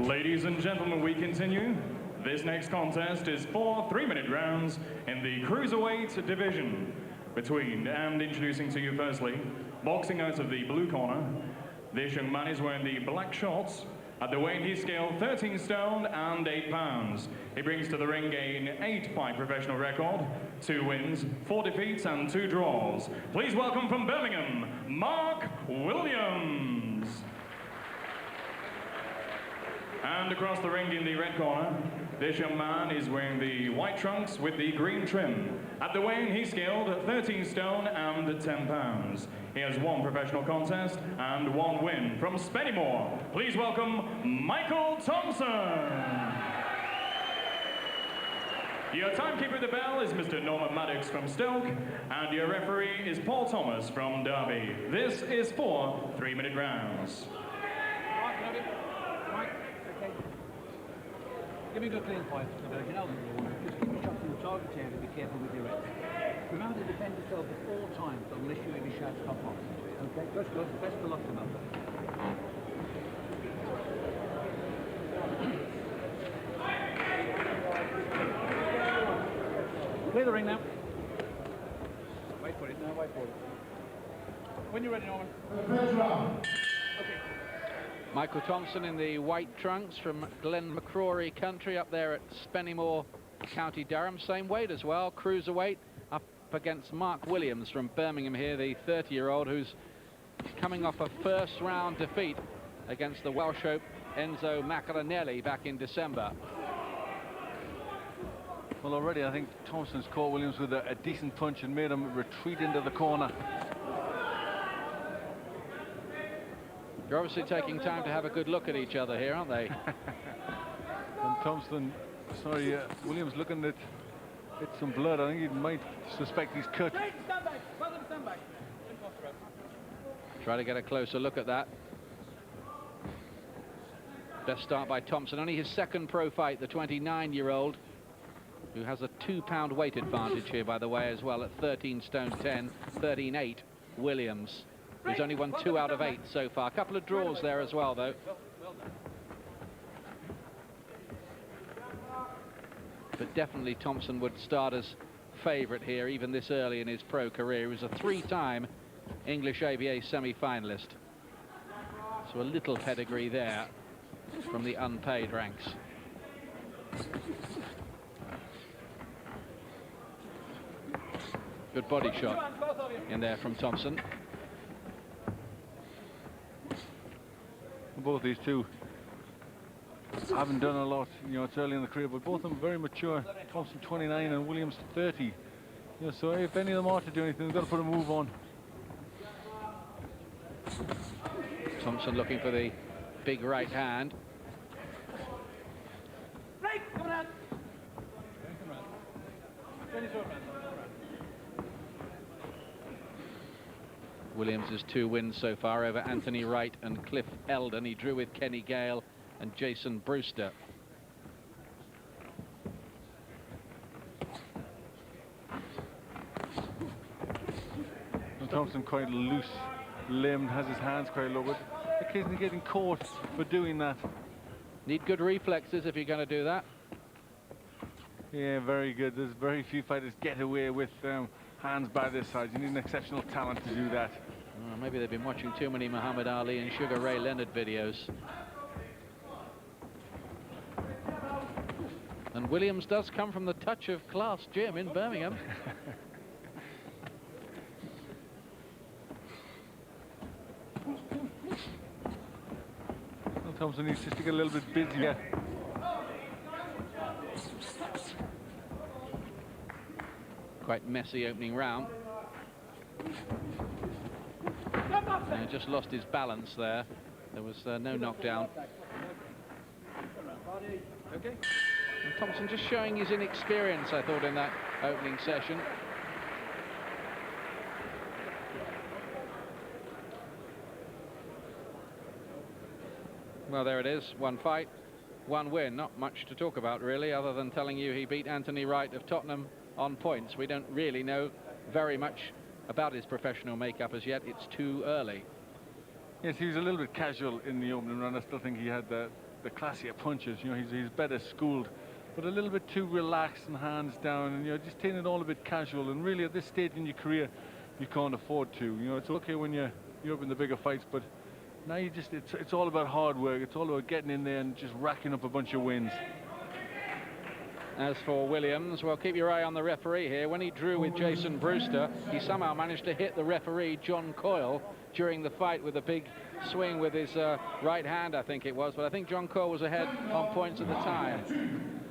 Ladies and gentlemen, we continue. This next contest is 4 3-minute rounds in the cruiserweight division between, and introducing to you firstly, boxing out of the blue corner. This young man is wearing the black shorts. At the weight he scaled 13 stone and 8 pounds. He brings to the ring an 8-fight professional record, 2 wins, 4 defeats and 2 draws. Please welcome from Birmingham, Mark Williams. And across the ring in the red corner, this young man is wearing the white trunks with the green trim. At the weigh-in, he scaled 13 stone and 10 pounds. He has 1 professional contest and 1 win. From Spennymoor, please welcome Michael Thompson. Your timekeeper at the bell is Mr. Norman Maddox from Stoke, and your referee is Paul Thomas from Derby. This is 4 3-minute rounds. Give me a good clean fight. Just keep your shots in the target area and be careful with your reps. Remember to defend yourself 4 times unless you any shots come off. Okay, that's good. Best of luck to them. Clear the ring now. Wait for it now, wait for it. When you're ready, Norman. Okay. Michael Thompson in the white trunks from Glen McCrory country up there at Spennymoor, County Durham. Same weight as well, cruiserweight, up against Mark Williams from Birmingham here, the 30-year-old who's coming off a first-round defeat against the Welsh hope Enzo Macaronelli back in December. Well, already I think Thompson's caught Williams with a decent punch and made him retreat into the corner. They're obviously taking time to have a good look at each other here, aren't they? And Thompson, sorry, Williams looking at some blood. I think he might suspect he's cut. Try to get a closer look at that. Best start by Thompson. Only his 2nd pro fight, the 29-year-old, who has a 2-pound weight advantage here, by the way, as well, at 13 stone 10, 13-8, Williams. He's only won 2 out of 8 so far. A couple of draws there as well, though. But definitely Thompson would start as favourite here, even this early in his pro career. He was a 3-time English ABA semi-finalist. So a little pedigree there from the unpaid ranks. Good body shot in there from Thompson. Both these two haven't done a lot, you know, it's early in the career, but both of them very mature. Thompson 29 and Williams 30. You know, so if any of them are to do anything, they've got to put a move on. Thompson looking for the big right hand. Williams' 2 wins so far over Anthony Wright and Cliff Eldon. He drew with Kenny Gale and Jason Brewster. And Thompson quite loose-limbed, has his hands quite low, but occasionally getting caught for doing that. Need good reflexes if you're going to do that. Yeah, very good. There's very few fighters get away with hands by this side. You need an exceptional talent to do that. Maybe they've been watching too many Muhammad Ali and Sugar Ray Leonard videos. And Williams does come from the Touch of Class gym in Birmingham. Well, Thompson needs just to get a little bit busier. Quite messy opening round. And just lost his balance there. There was no knockdown. Okay. And Thompson just showing his inexperience, I thought, in that opening session. Well, there it is. 1 fight, 1 win. Not much to talk about, really, other than telling you he beat Anthony Wright of Tottenham on points. We don't really know very much about his professional makeup as yet. It's too early. Yes, he was a little bit casual in the opening round. I still think he had the classier punches. You know, he's better schooled, but a little bit too relaxed and hands down, and you know, just taking it all a bit casual. And really, at this stage in your career, you can't afford to. You know, it's okay when you're up in the bigger fights, but now it's all about hard work. It's all about getting in there and just racking up a bunch of wins. As for Williams, well, keep your eye on the referee here. When he drew with Jason Brewster, he somehow managed to hit the referee, John Coyle, during the fight with a big swing with his right hand, I think it was. But I think John Coyle was ahead on points at the time.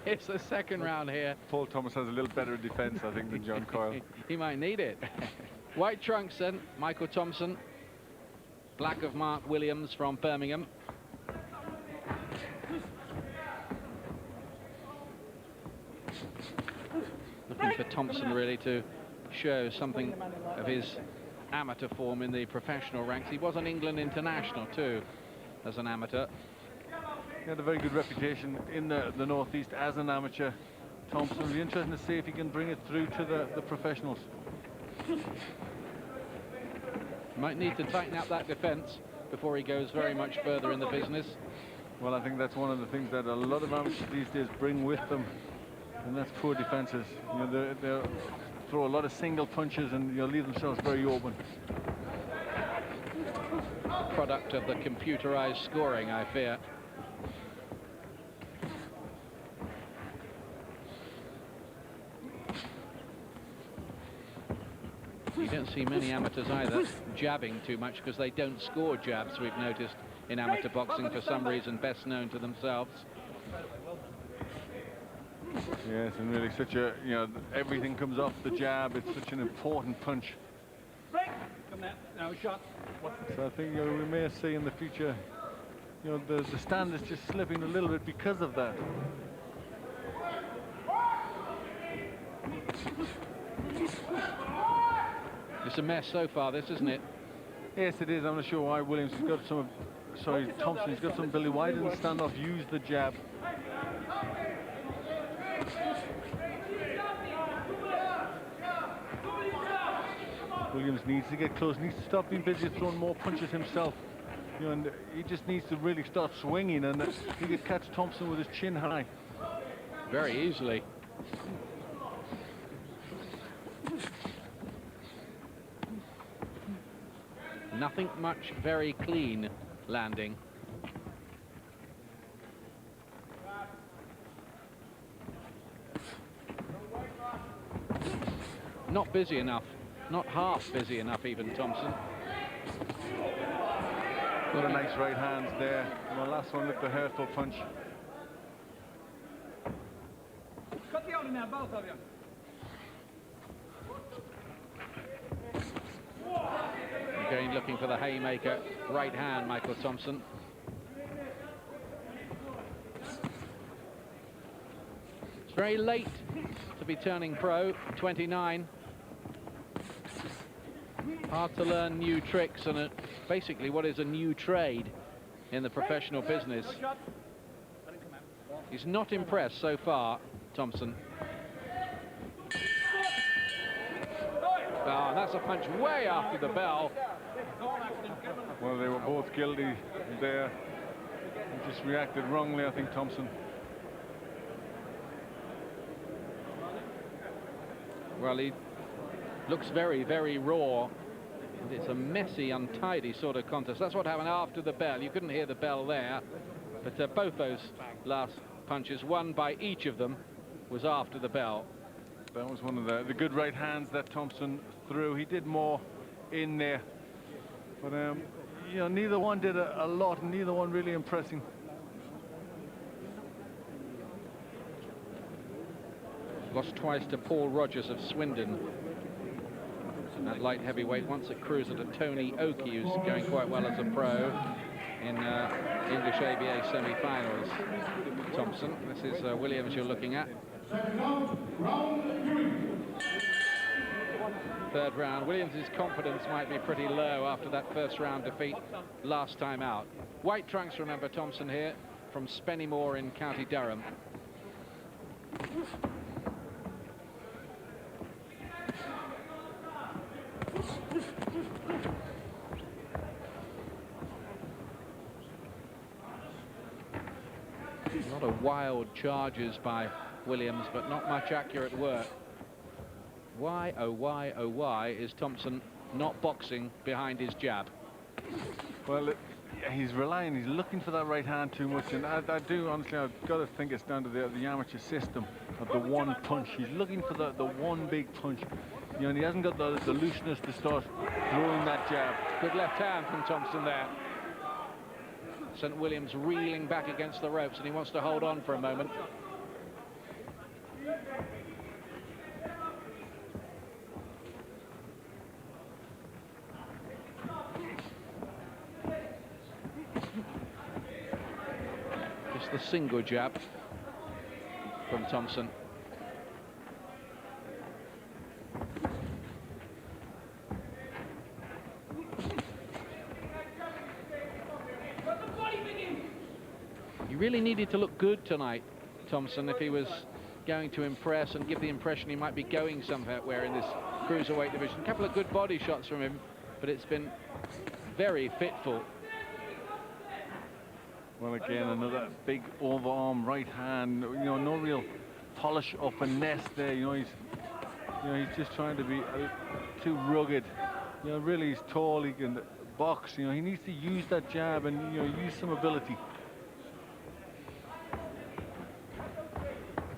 It's the second round here. Paul Thomas has a little better defense, I think, than John Coyle. He might need it. White trunks then, Michael Thompson. Black of Mark Williams from Birmingham. Looking for Thompson really to show something of his amateur form in the professional ranks. He was an England international too as an amateur. He had a very good reputation in the Northeast as an amateur. Thompson will be interesting to see if he can bring it through to the professionals. Might need to tighten up that defence before he goes very much further in the business. Well, I think that's one of the things that a lot of amateurs these days bring with them, and that's poor defences. You know, they throw a lot of single punches and leave themselves very open. Product of the computerized scoring, I fear. You don't see many amateurs either jabbing too much because they don't score jabs, we've noticed, in amateur boxing for some reason best known to themselves. Yes, and really such a, you know, everything comes off the jab. It's such an important punch. Come now, shot. So I think, you know, we may see in the future, you know, the stand is just slipping a little bit because of that. It's a mess so far, this, isn't it? Yes, it is. I'm not sure why Williams has got some, sorry, Thompson, he's got some Billy. Why didn't standoff use the jab? Williams needs to get close, needs to stop being busy throwing more punches himself. You know, and he just needs to really start swinging, and he could catch Thompson with his chin high. Very easily. Nothing much, very clean landing. Not busy enough, not half busy enough even, Thompson. Got a nice right hand there. And the last one looked a hurtful punch. Cut the out now, both of you. Again looking for the haymaker, right hand, Michael Thompson. It's very late to be turning pro, 29. Hard to learn new tricks and basically what is a new trade in the professional business. He's not impressed so far, Thompson. Oh, that's a punch way after the bell. Well, they were both guilty there. He just reacted wrongly, I think, Thompson. Well, he looks very, very raw. And it's a messy, untidy sort of contest. That's what happened after the bell. You couldn't hear the bell there. But both those last punches, one by each of them, was after the bell. That was one of the good right hands that Thompson threw. He did more in there. But, you know, neither one did a lot, and neither one really impressing. Lost twice to Paul Rogers of Swindon at light heavyweight, once at cruiser to Tony Oakey, who's going quite well as a pro in English ABA semi-finals. Thompson, this is Williams you're looking at. Third round. Williams' confidence might be pretty low after that first round defeat last time out. White trunks, remember, Thompson here from Spennymoor in County Durham. A lot of wild charges by Williams, but not much accurate work. Why, oh why is Thompson not boxing behind his jab? Well, he's looking for that right hand too much, and I do honestly, I've got to think it's down to the amateur system of the one punch. He's looking for the one big punch, you know, and he hasn't got the looseness to start throwing that jab. Good left hand from Thompson there. St. Williams reeling back against the ropes, and he wants to hold on for a moment. Just the single jab from Thompson. He really needed to look good tonight, Thompson, if he was going to impress and give the impression he might be going somewhere in this cruiserweight division. A couple of good body shots from him, but it's been very fitful. Well, again, another big overarm right hand. You know, no real polish or finesse there. You know, he's just trying to be too rugged. You know, really, he's tall. He can box. You know, he needs to use that jab and, you know, use some ability.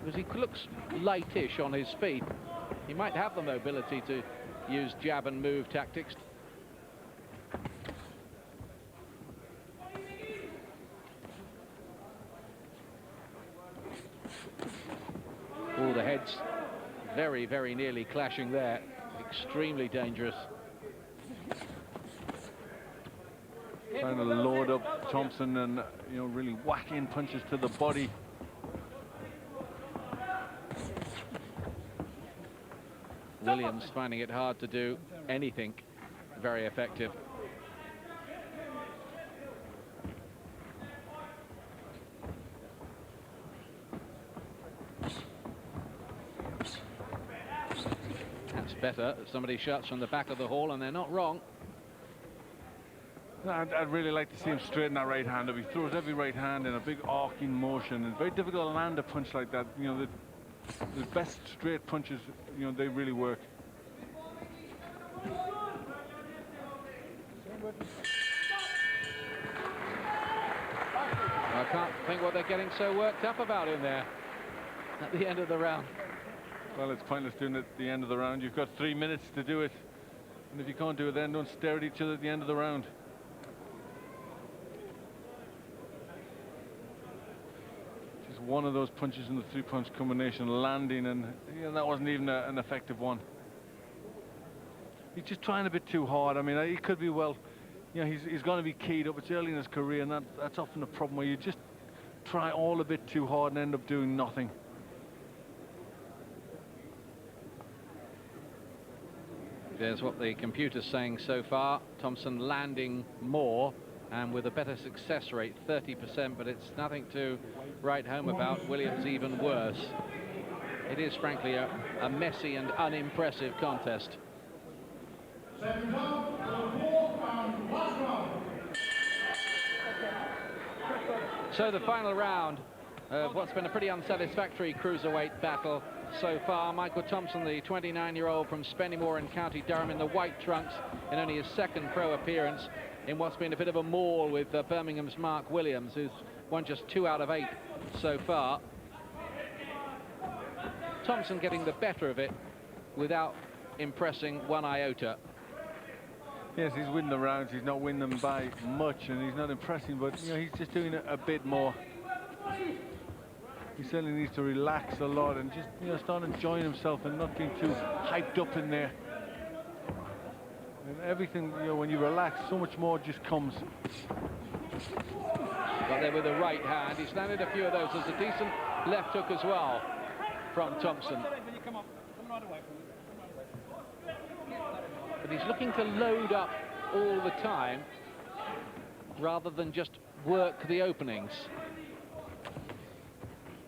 Because he looks lightish on his feet. He might have the mobility to use jab and move tactics. All the heads very, very nearly clashing there. Extremely dangerous. Trying to load up Thompson and, you know, really whacking punches to the body. Williams finding it hard to do anything very effective. That's better. Somebody shuts from the back of the hall, and they're not wrong. I'd really like to see him straighten that right hand up. He throws every right hand in a big arcing motion. It's very difficult to land a punch like that. You know, the best straight punches, you know, they really work. I can't think what they're getting so worked up about in there at the end of the round. Well, it's pointless doing it at the end of the round. You've got 3 minutes to do it. And if you can't do it then, don't stare at each other at the end of the round. Just one of those punches in the three-punch combination landing, and you know, that wasn't even an effective one. He's just trying a bit too hard. I mean, he could be, well, you know, he's going to be keyed up. It's early in his career, and that's often a problem where you just try all a bit too hard and end up doing nothing. There's what the computer's saying so far. Thompson landing more and with a better success rate, 30%, but it's nothing to write home about. Williams even worse. It is frankly a messy and unimpressive contest. So the final round of what's been a pretty unsatisfactory cruiserweight battle so far. Michael Thompson, the 29-year-old from Spennymoor in County Durham, in the white trunks in only his second pro appearance in what's been a bit of a maul with Birmingham's Mark Williams, who's won just 2 out of 8 so far. Thompson getting the better of it without impressing one iota. Yes, he's winning the rounds. He's not winning them by much, and he's not impressing, but you know, he's just doing a bit more. He certainly needs to relax a lot and just, you know, start enjoying himself and not being too hyped up in there. And everything, you know, when you relax, so much more just comes. Got there with the right hand. He's landed a few of those. There's a decent left hook as well from Thompson. But he's looking to load up all the time rather than just work the openings.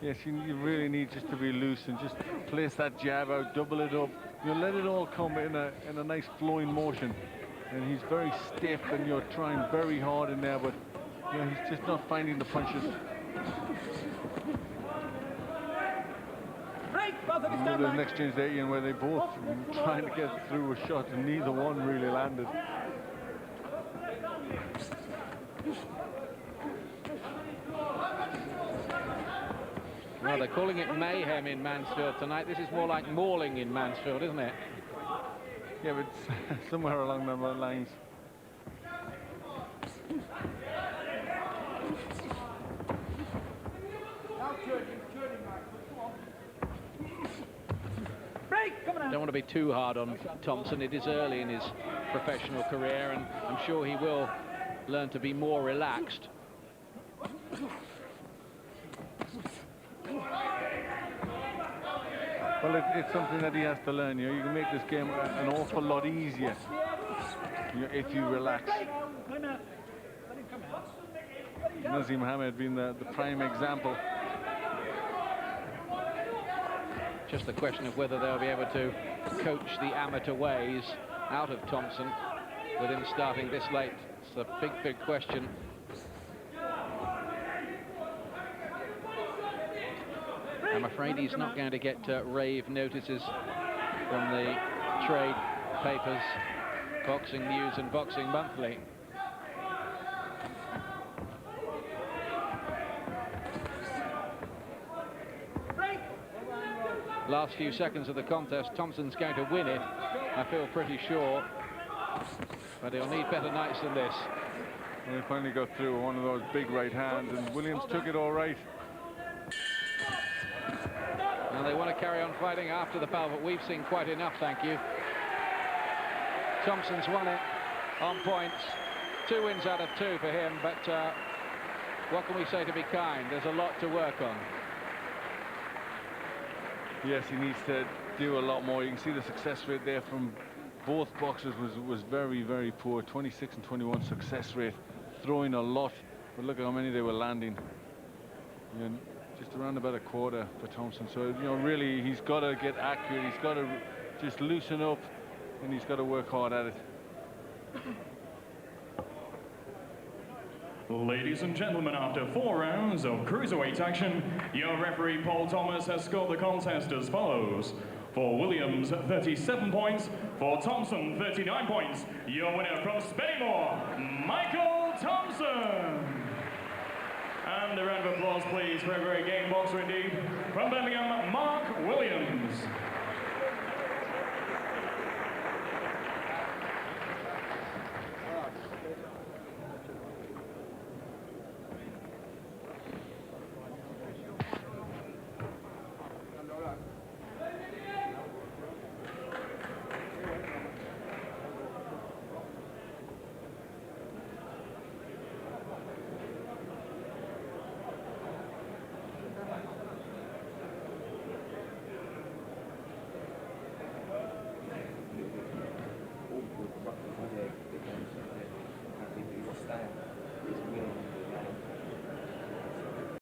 Yes, you really need just to be loose and just place that jab out, double it up. You let it all come in a nice flowing motion. And he's very stiff, and you're trying very hard in there, but you know, he's just not finding the punches. Another an exchange there, Ian, where they both trying to get through a shot and neither one really landed. Well, they're calling it mayhem in Mansfield tonight. This is more like mauling in Mansfield, isn't it? Yeah, but it's somewhere along those lines. Don't want to be too hard on Thompson. It is early in his professional career, and I'm sure he will learn to be more relaxed. Well, it's something that he has to learn. You know, you can make this game an awful lot easier, you know, if you relax. Nazim Mohammed being the prime example. Just a question of whether they'll be able to coach the amateur ways out of Thompson with him starting this late. It's a big, big question. I'm afraid he's not going to get rave notices from the trade papers, Boxing News and Boxing Monthly. Last few seconds of the contest, Thompson's going to win it, I feel pretty sure, but he'll need better nights than this. Well, he finally got through one of those big right hands, and Williams took it all right. And they want to carry on fighting after the foul, but we've seen quite enough, thank you. Thompson's won it on points. 2 wins out of 2 for him, but what can we say to be kind? There's a lot to work on. Yes, he needs to do a lot more. You can see the success rate there from both boxers was very, very poor. 26 and 21 success rate, throwing a lot, but look at how many they were landing. You know, just around about a quarter for Thompson. So, you know, really, he's got to get accurate. He's got to just loosen up, and he's got to work hard at it. Ladies and gentlemen, after 4 rounds of cruiserweight action, your referee Paul Thomas has scored the contest as follows. For Williams, 37 points. For Thompson, 39 points. Your winner from Spennymoor, Michael Thompson. And a round of applause, please, for a very game boxer indeed. From Birmingham, Mark Williams.